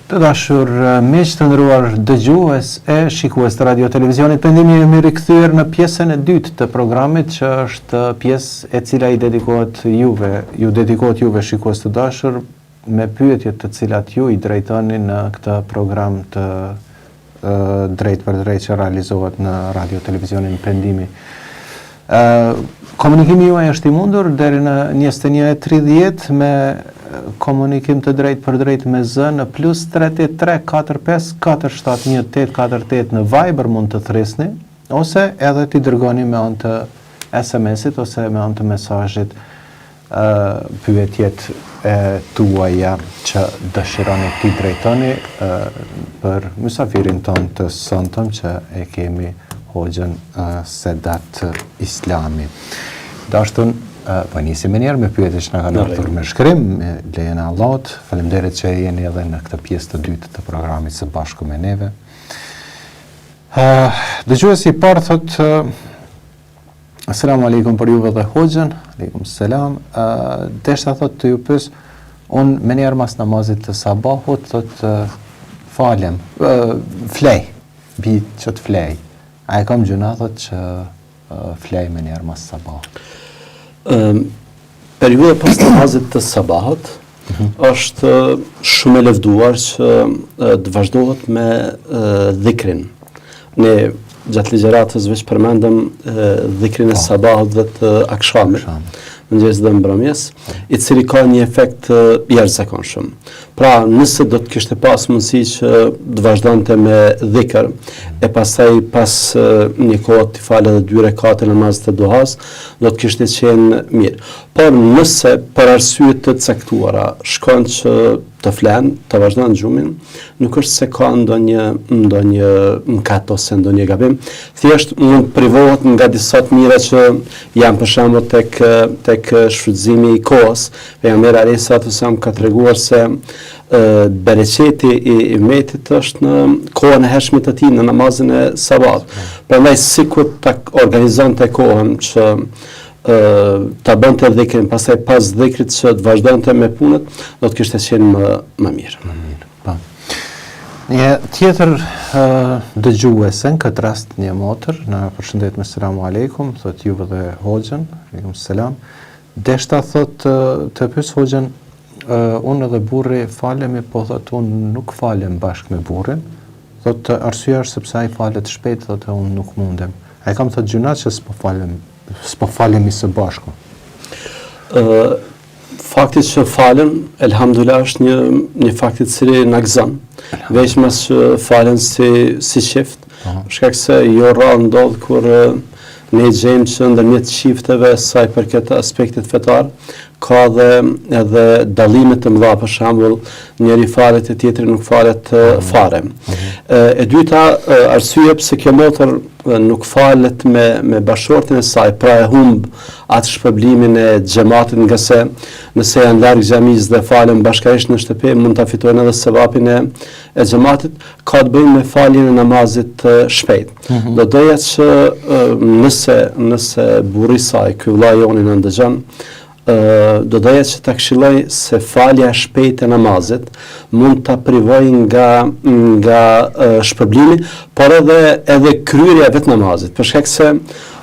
Të dashur miq të nderuar dëgjues e shikues të Radio Televizionit Pendimi, jemi rikthyer në pjesën e dytë të programit, që është pjesë e cila i dedikohet juve shikues të dashur, me pyetjet të cilat ju i drejtoni në këtë program të drejt për drejt që realizohet në Radio Televizionin Pendimi. Komunikimi juaj është i mundur deri në 21:30 me komunikim të drejt për drejt me zë në +33 45 471 848 në Viber mund të thresni, ose edhe t'i dërgoni me anë të SMS-it ose me anë të mesazhit pyetjet tuaja që dëshironi t'i drejtoni për mysafirin ton të sonëm që e kemi Hoxhën Sedat Islami. Dashtun, po nisim e njerë me pyetje që na kanë ardhur me shkrim, me lejen e Allahut. Faleminderit që jeni edhe në këtë pjesë të dytë të programit së bashku me neve. Dëgjuesi i parë thot: Asalamu alaikum për juve dhe Hoxhën. Aleikum selam. Deshta thot të ju pyes, unë me njerë mas namazit të sabahut thot falem, flej, bi që të flej. A e kam gjuna thot që flej me njerë mas sabahut? Periuda pas namazit të sabahut është shumë e lëvduar që të vazhdohet me dhikrin. Ne gjatë ligjëratës veç përmendëm dhikrin e sabahut dhe të akshamit, mëngjes dhe mbrëmjes, i cili ka një efekt jashtëzakonshëm. Pra, nëse do të kishte pas mundësi që të vazhdonte me dhikr, e pastaj pas një kohë të falë edhe 2 rekate namazit të duhas, do të kishte qenë mirë. Por nëse për arsye të caktuara shkon që të flen, të vazhdon gjumin, nuk është se ka ndonjë mkat ose ndonjë gabim, thjesht mund privohet nga disa të mira që janë për shembull tek shfrytëzimi i kohës. Pejgamberi alayhis salatu wasallam ka treguar se bereqeti i umetit është në kohën e hershme të tij, në namazin e sabahut. Prandaj sikur ta organizonte kohën që ta bënte dhikrin, pastaj pas dhikrit që të vazhdonte me punët, do të kishte qenë më mirë. Një tjetër dëgjuese në këtë rast, një motër, na përshëndet me selamu aleikum, thot juve dhe Hoxhën, aleikum selam. Deshta thot të pyes Hoxhën, unë edhe burri falemi, po thot unë nuk falem bashkë me burrin. Thot arsyeja është sepse ai falet shpejt, thot unë nuk mundem. Ai kam thot gjuna që s'po falemi së bashku. Fakti që falen, elhamdulillah, është një fakti i cili na gëzon. Veç mas që falen si çift, shkak se jo rrallë ndodh kur ne gjejmë që ndërmjet çifteve saj për këtë aspektit fetar ka edhe dallime të mëdha, për shembull, njëri falet e tjetri nuk falet fare. E dyta, arsye pse kjo motër nuk falet me bashortin e saj, pra e humb atë shpërblimin e xhamatit, nga se nëse janë larg xhamis dhe falen bashkërisht në shtëpi, mund ta fitojnë edhe sevapin e xhamatit, ka të bëjë me faljen e namazit shpejt. Do doja që nëse burri i saj, ky vëllai joni na ndëgjon, do doja që ta këshilloj se falja e shpejtë e namazit mund ta privoj nga shpërblimi, por edhe kryerja e vetë namazit, për shkak se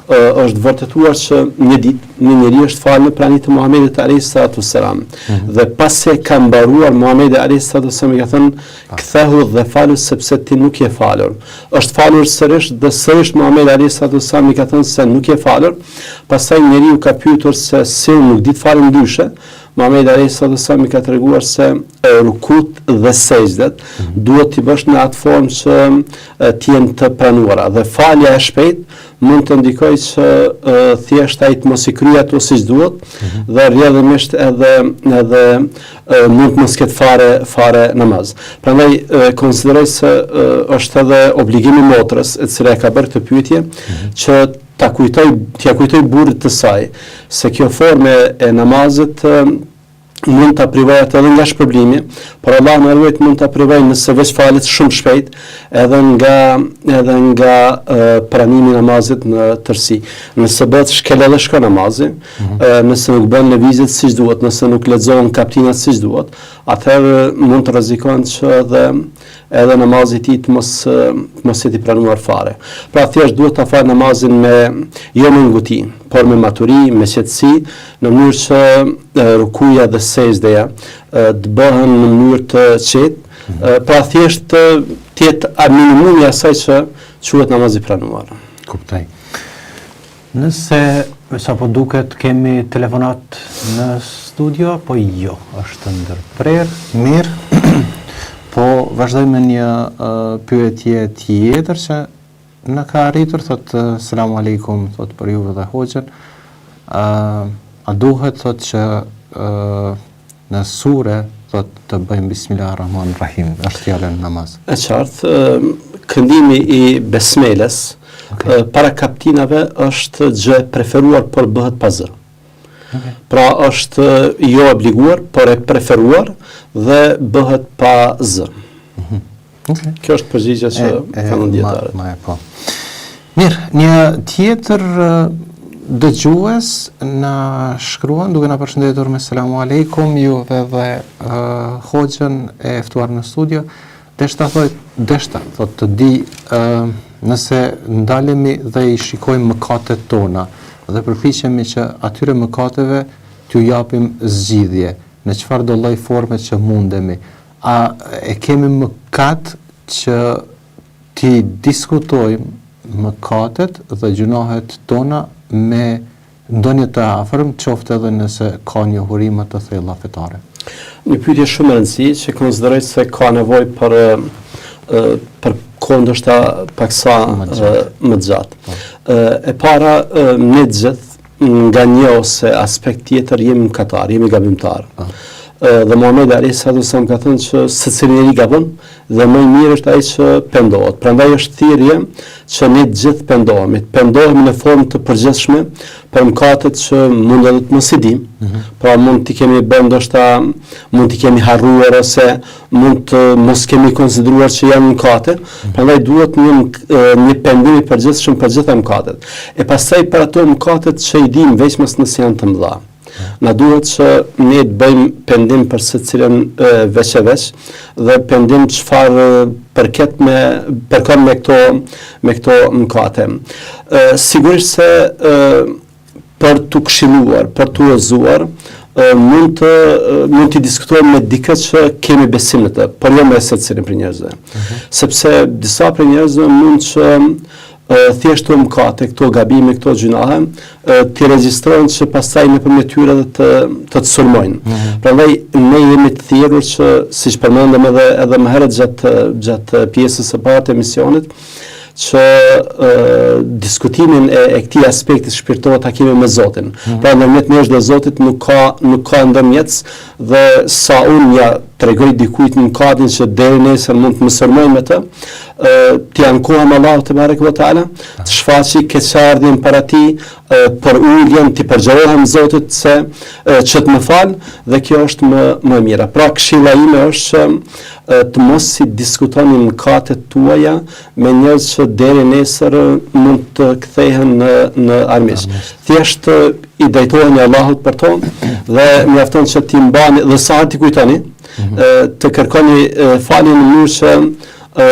është vërtetuar që një ditë një njeri është falë në praninë të Muhamedit alayhis salatu wassalam. Dhe pasi e ka mbaruar Muhamedi alayhis salatu wassalam i ka thënë, kthehu dhe falu sepse ti nuk je falur. Është falur sërish dhe sërish Muhamedi alayhis salatu wassalam i ka thënë se nuk je falur. Pastaj njeriu ka pyetur se si nuk di të falë ndryshe. Muhamedi alayhis salatu wassalam i ka treguar se rukut dhe sejdët duhet t'i bësh në atë formë që t'jenë të pranuara, dhe falja e shpejt mund të ndikojë që thjesht ai të mos i kryej ato siç duhet, dhe rrjedhimisht edhe mund të mos ketë fare namaz. Prandaj konsideroj se është edhe obligimi i motrës, e cila e ka bërë këtë pyetje, që t'ia kujtoj burrit të saj se kjo formë e namazit mund ta privohet edhe nga shpërblimi, por Allah na ruaj mund ta privoj nëse veç falet shumë shpejt, edhe nga pranimi i namazit në tërësi. Nëse bëhet shkel edhe shko namazi, nëse nuk bën lëvizjet siç duhet, nëse nuk lexohen kaptinat siç duhet, atëherë mund të rrezikon që edhe namazi i tij të mos jetë i pranuar fare. Pra thjesht duhet ta fal namazin jo me nguti, por me maturi, me qetësi, në mënyrë që rukuja dhe sejdja të bëhen në mënyrë të qetë, pra thjesht të jetë minimumi asaj që quhet namaz i pranuar. Kuptoj. Nëse sa po duket kemi telefonat në studio, po jo, është ndërprer. Mirë. Po vazhdojmë një pyetje tjetër që në ka arritur, thotë selam aleikum, thotë për juve dhe hoxhën. A duhet thotë që në sure thotë të bëjmë Bismillahirrahmanirrahim, është fjala në namaz. E qartë, këndimi i besmeles para kaptinave është gjë e preferuar, por bëhet pa zë. Pra është jo obliguar, por e preferuar dhe bëhet pa zë. Kjo është përgjigja që kanë dietarët. Po. Mirë, një tjetër dëgjues na shkruan duke na përshëndetur me selamu aleikum juve dhe hoxhën e ftuar në studio. Deshta thotë të di nëse ndalemi dhe i shikojmë mëkatet tona dhe përpiqemi që atyre mëkateve t'ju japim zgjidhje në çfarë do lloj forme që mundemi. A e kemi mëkat që ti diskutojmë mëkatet dhe gjunahet tona me ndonjë të afërm, qoftë edhe nëse ka një hurime të thella fetare? Një pyetje shumë e rëndësishme që konsideroj se ka nevojë për kohë ndoshta paksa më gjatë. E para, ne gjithë nga një ose aspekt tjetër jemi mëkatar, jemi gabimtar. Dhe Muhamedi alayhi salatu wasallam ka thënë që secili njeri gabon dhe më i mirë është ai që pendohet. Prandaj është thirrje që ne të gjithë pendohemi. Pendohemi në formë të përgjithshme për mëkatet që mund edhe të mos i dimë. Pra mund t'i kemi bërë ndoshta, mund t'i kemi harruar ose mund të mos kemi konsideruar që janë mëkate. Prandaj duhet një pendim i përgjithshëm për gjitha mëkatet. E pastaj për ato mëkatet që i dimë veç mos nëse janë të mëdha. Na duhet që ne të bëjmë pendim për secilën veç e veç dhe pendim çfarë përkon me këto mëkate. Sigurisht se për t'u këshilluar, për t'u udhëzuar, mund të diskutojmë me dikë që kemi besim në të, por jo me secilin për njerëzve. Sepse disa për njerëzve mund që thjesht këto mëkate, këto gabime, këto gjunahe, të regjistrojnë që pastaj nëpërmjet tyre të të sulmojnë. Prandaj ne jemi të thirrur që, siç përmendëm edhe më herët gjatë pjesës së parë të emisionit, që diskutimin e këtij aspekti shpirtëror ta kemi me Zotin. Pra ndërmjet nesh dhe Zotit nuk ka ndërmjetës dhe sa unë ja tregoj dikujt në mëkatin që deri nesër mund të më sulmoj me të, t'i ankohem Allahu te bareke ve teala, të shfaqi keqardhjen para tij, për uljen t'i përgjërohem Zotit se që të më fal dhe kjo është më e mira. Pra këshilla ime është që të mos si diskutoni mëkatet tuaja me njerëz që deri nesër mund të kthehen në armiq. Thjesht i drejtoheni Allahut për to dhe mjafton që ti mbani dhe sa ti kujtoni të kërkoni falje në mënyrë që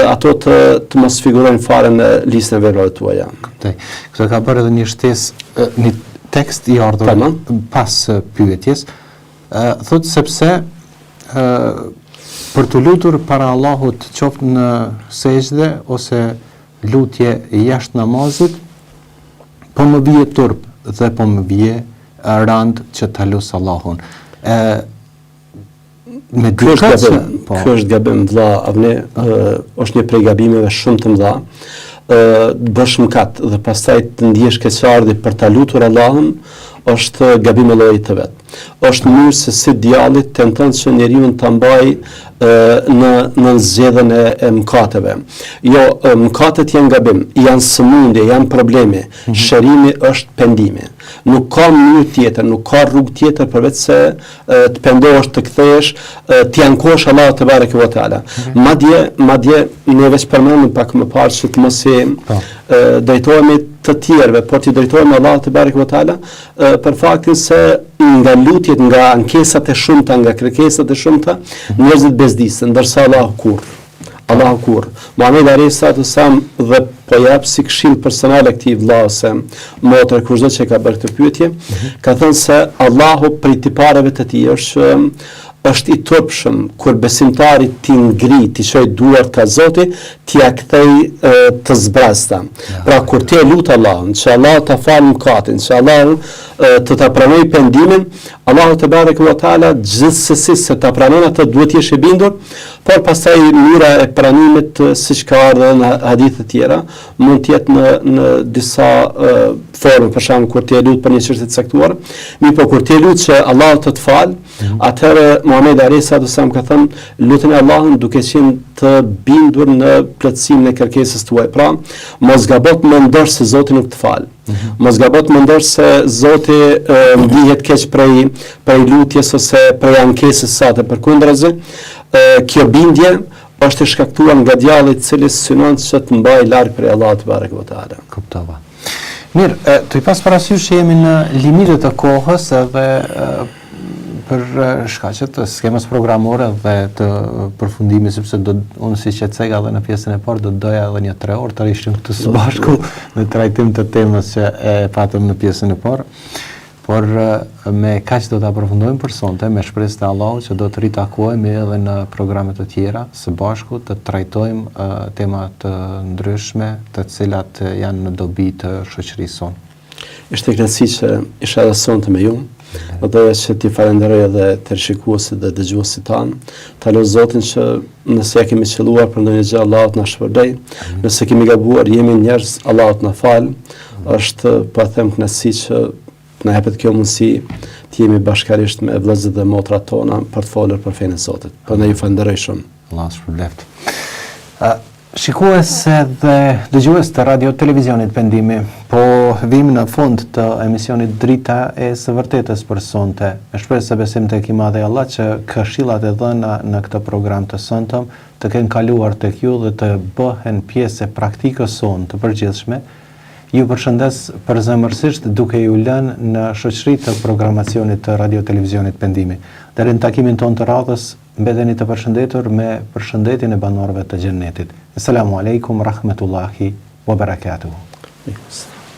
ato të mos figurojnë fare në listën e veprave tuaja. Këtë ka bërë edhe një shtesë, një tekst i ardhur pas pyetjes, thotë sepse për të lutur para Allahut qoftë në sejdë ose lutje jashtë namazit, po më bie turp dhe po më bie rand që ta lut Allahun. Kjo është gabim vëlla Avne, është një prej gabimeve shumë të mëdha. Bësh mëkat dhe pastaj të ndihesh keqardhje për ta lutur Allahun, është gabim e llojit të vet. Është mënyrë se si djalli tenton që njeriu ta mbajë në zgjedhjen e mëkateve. Jo, mëkatet janë gabim, janë sëmundje, janë probleme. Shërimi është pendimi. Nuk ka mënyrë tjetër, nuk ka rrugë tjetër përveç se të pendohesh, të kthehesh, të ankohesh Allahut te bareke ve teala. Madje ne veç përmendëm pak më parë që të mos i drejtohemi të tjerëve, por t'i drejtohemi Allahut te barekuhu teala për faktin se nga lutjet, nga ankesat e shumta, nga kërkesat e shumta, njerëzit bezdisën, ndërsa Allahu kur. Muhamedi alayhi salatu wasalam dhe po jap si këshill personale këtij vllau se motra kushdo që ka bërë këtë pyetje, ka thënë se Allahu prej tipareve të tij është i turpshëm kur besimtari ti ngri, ti çoj duart ka Zoti, ti ja kthej të zbrasta. Pra kur ti lut Allahun, që Allah ta fal mëkatin, që Allah të ta pranoj pendimin, Allahu te barekuhu ve teala gjithsesi se ta pranon atë duhet jesh i bindur, por pastaj mënyra e pranimit siç ka ardhur në hadithe të tjera, mund të jetë në disa forma, për shembull kur ti lut për një çështje të caktuar, mirë po kur ti lut që Allahu të të fal, atëherë Muhamedi alayhi salatu wasallam ka thënë luteni Allahun duke qenë të bindur në plotësimin e kërkesës tuaj. Pra, mos gabot mendosh se Zoti nuk të fal. Mos gabot mendosh se Zoti ndihet keq prej lutjes ose prej ankesës sate. Përkundrazi, kjo bindje është e shkaktuar nga djalli i cili synon që të mbajë larg prej Allahut barekuhu teala. Kuptova. Mirë, të i pas parasysh që jemi në limitet e kohës edhe për shkaqet të skemës programore dhe të përfundimit, sepse unë si qetësega dhe në pjesën e parë do doja edhe një 3 orë të rishim këtu së bashku në trajtim të temës që e patëm në pjesën e parë. Por me kaq do të aprofundojmë për sonte, me shpresë të Allahut që do të ritakohemi edhe në programe të tjera së bashku të trajtojmë tema të ndryshme, të cilat janë në dobi të shoqërisë sonë. Ishte kënaqësi që isha edhe sonte me ju. Doja që t'i falenderoj edhe të shikuesit dhe dëgjuesit tanë. Ta lutem Zotin që nëse ja kemi qelluar për ndonjë gjë, Allahut na shpërblet. Nëse kemi gabuar, jemi njerëz, Allahut na fal. Është po them kënaqësi që na hapet kjo mundësi të jemi bashkërisht me vëllezërit dhe motrat tona për të folur për fenë e Zotit. Prandaj ju falenderoj shumë. Allah shpërblet. Shikues dhe dëgjues të radio televizionit Pendimi, po vim në fund të emisionit Drita e së vërtetës për sonte. Me shpresë se besim tek i Madhi Allah që këshillat e dhëna në këtë program të sonte të kenë kaluar tek ju dhe të bëhen pjesë e praktikës sonë të përgjithshme. Ju përshëndes përzemërsisht duke ju lënë në shoqëri të programacionit të radio televizionit Pendimi. Deri në takimin tonë të radhës, mbeteni të përshëndetur me përshëndetjen e banorëve të xhennetit. Asalamu alaikum rahmetullahi wa barakatuh.